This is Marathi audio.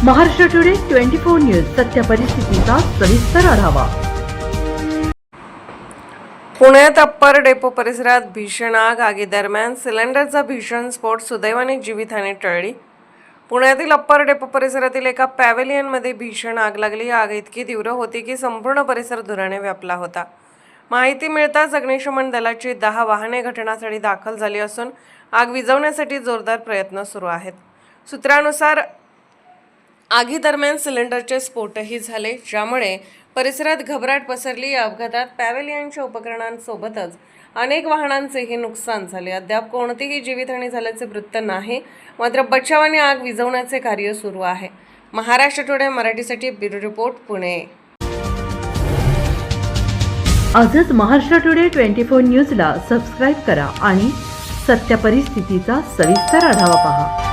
महाराष्ट्र टुडे 24 न्यूज सत्य परिस्थितीचा सविस्तर आढावा। पुण्यात अप्पर डेपो परिसरात भीषण आग। आगीदरम्यान सिलेंडरचा भीषण स्फोट, सुदैवाने जीवितहानी टळली। पुण्यातील अप्पर डेपो परिसरातील एका पॅव्हेलियनमध्ये भीषण आग लागली। आग इतकी तीव्र होती की संपूर्ण परिसर धुराने व्यापला होता। माहिती मिळताच अग्निशमन दलाची 10 वाहने घटनास्थळी दाखल झाली असून आग विझवण्यासाठी जोरदार प्रयत्न सुरू आहेत। सूत्रानुसार आगीदरम्यान सिलेंडरचे स्फोटही झाले, ज्यामुळे परिसरात घबराट पसरली। या अपघातात पॅव्हेलियनच्या उपकरणांसोबतच अनेक वाहनांचेही नुकसान झाले। अद्याप कोणतीही जीवितहानी झाल्याचे वृत्त नाही, मात्र बचाव आणि आग विझवण्याचे कार्य सुरू आहे। महाराष्ट्र टुडे मराठीसाठी ब्युरो रिपोर्ट, पुणे। आजच महाराष्ट्र टुडे 24 न्यूजला सबस्क्राईब करा आणि सत्य परिस्थितीचा सविस्तर आढावा पहा।